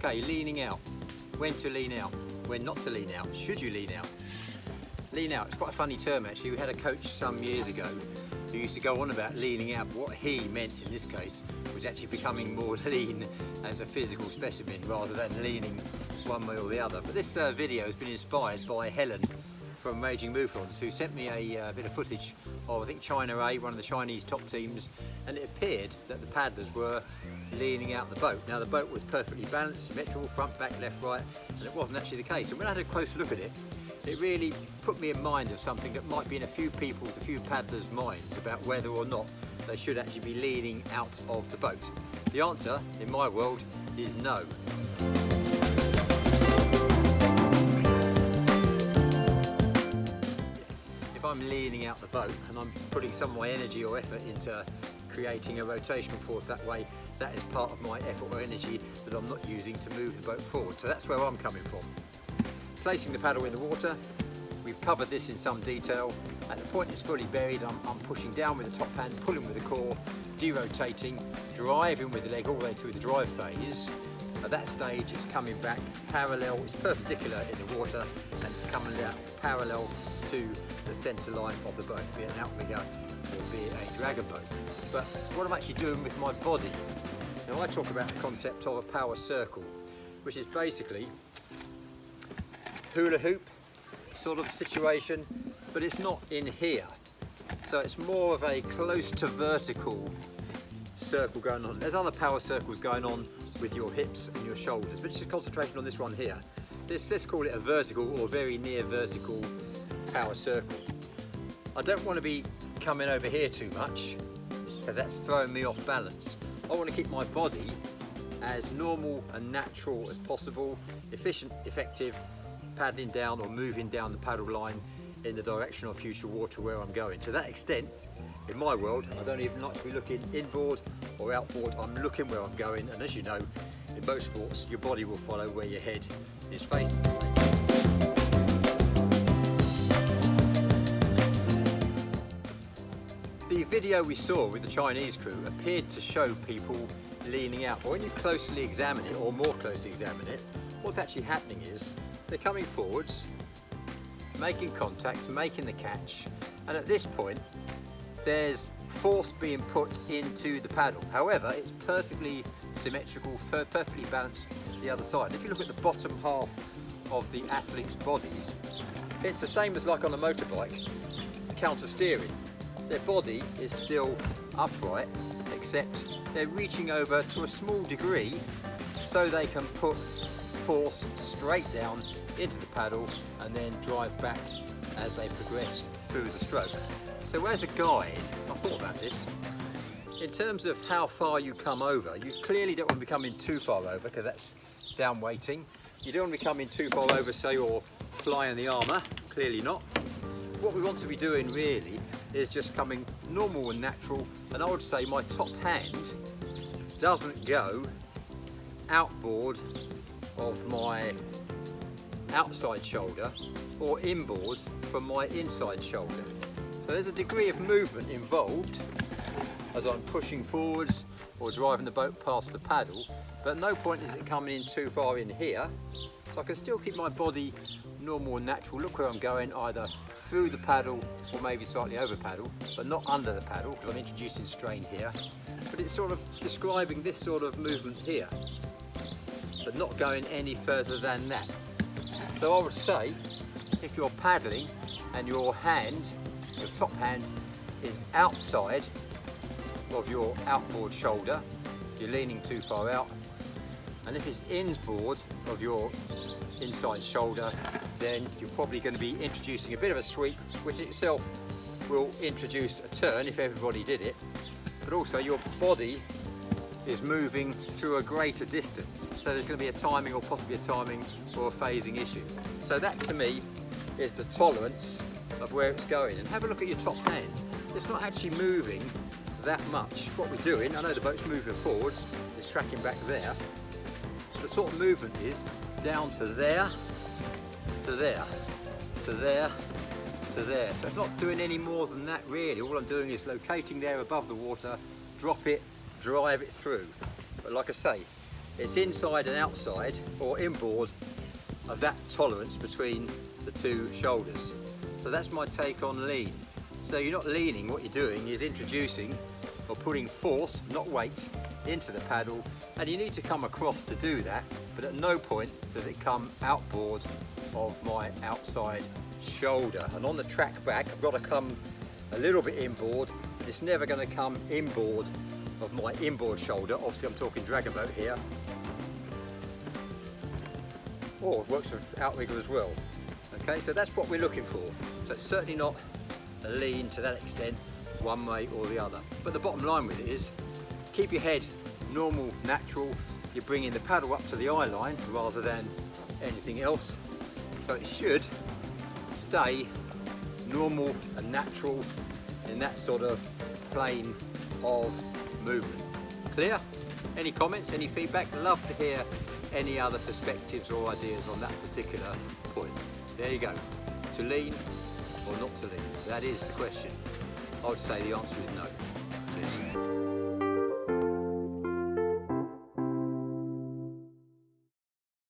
Okay, leaning out. When to lean out, when not to lean out, should you lean out? Lean out, it's quite a funny term actually. We had a coach some years ago who used to go on about leaning out. What he meant in this case was actually becoming more lean as a physical specimen rather than leaning one way or the other. But this video has been inspired by Helen from Raging Mouflons, who sent me a bit of footage of, I think, China A, one of the Chinese top teams, and it appeared that the paddlers were leaning out the boat. Now the boat was perfectly balanced, symmetrical, front, back, left, right, and it wasn't actually the case. And when I had a close look at it, it really put me in mind of something that might be in a few paddlers' minds about whether or not they should actually be leaning out of the boat. The answer, in my world, is no. If I'm leaning out the boat and I'm putting some of my energy or effort into creating a rotational force that way, that is part of my effort or energy that I'm not using to move the boat forward. So that's where I'm coming from. Placing the paddle in the water, we've covered this in some detail. At the point it's fully buried, I'm pushing down with the top hand, pulling with the core, derotating, driving with the leg all the way through the drive phase. At that stage it's coming back parallel, it's perpendicular in the water, and it's coming out parallel to the centre line of the boat, be it an outrigger or be it a dragon boat. But what I'm actually doing with my body, now I talk about the concept of a power circle, which is basically hula hoop sort of situation, but it's not in here. So it's more of a close to vertical circle going on. There's other power circles going on with your hips and your shoulders, but just concentration on this one here. Let's call it a vertical or very near vertical power circle. I don't want to be coming over here too much because that's throwing me off balance. I want to keep my body as normal and natural as possible, efficient, effective, paddling down or moving down the paddle line in the direction of future water where I'm going. To that extent, in my world, I don't even like to be looking inboard or outboard. I'm looking where I'm going, and as you know, in most sports, your body will follow where your head is facing. The video we saw with the Chinese crew appeared to show people leaning out, but when you closely examine it, or more closely examine it, what's actually happening is they're coming forwards, making contact, making the catch, and at this point there's force being put into the paddle. However, it's perfectly symmetrical, perfectly balanced the other side. If you look at the bottom half of the athletes' bodies, it's the same as like on a motorbike, counter steering. Their body is still upright, except they're reaching over to a small degree so they can put force straight down into the paddle and then drive back as they progress through the stroke. So as a guide, I thought about this. In terms of how far you come over, you clearly don't want to be coming too far over because that's down weighting. You don't want to be coming too far over so you're flying the armour, clearly not. What we want to be doing really is just coming normal and natural, and I would say my top hand doesn't go outboard of my outside shoulder or inboard from my inside shoulder. So there's a degree of movement involved as I'm pushing forwards or driving the boat past the paddle, but at no point is it coming in too far in here, so I can still keep my body normal and natural. Look where I'm going, either through the paddle or maybe slightly over paddle, but not under the paddle because I'm introducing strain here. But it's sort of describing this sort of movement here, but not going any further than that. So I would say if you're paddling and your hand, your top hand, is outside of your outboard shoulder, you're leaning too far out, and if it's inboard of your inside shoulder, then you're probably going to be introducing a bit of a sweep, which itself will introduce a turn if everybody did it, but also your body is moving through a greater distance, so there's going to be a timing or possibly a timing or a phasing issue. So that to me is the tolerance of where it's going. And have a look at your top hand. It's not actually moving that much. What we're doing, I know the boat's moving forwards, it's tracking back there. The sort of movement is down to there, to there, to there, to there. So it's not doing any more than that really. All I'm doing is locating there above the water, drop it, drive it through. But like I say, It's inside and outside or inboard of that tolerance between the two shoulders. So that's my take on lean. So you're not leaning, what you're doing is introducing or putting force, not weight, into the paddle, and you need to come across to do that, but at no point does it come outboard of my outside shoulder. And on the track back, I've got to come a little bit inboard. It's never going to come inboard of my inboard shoulder. Obviously I'm talking dragon boat here. Or it works with outrigger as well. Okay, so that's what we're looking for. So it's certainly not a lean to that extent, one way or the other. But the bottom line with it is, keep your head normal, natural. You're bringing the paddle up to the eye line rather than anything else. So it should stay normal and natural in that sort of plane of movement. Clear? Any comments, any feedback? Love to hear any other perspectives or ideas on that particular point. There you go. To lean or not to lean? That is the question. I would say the answer is no.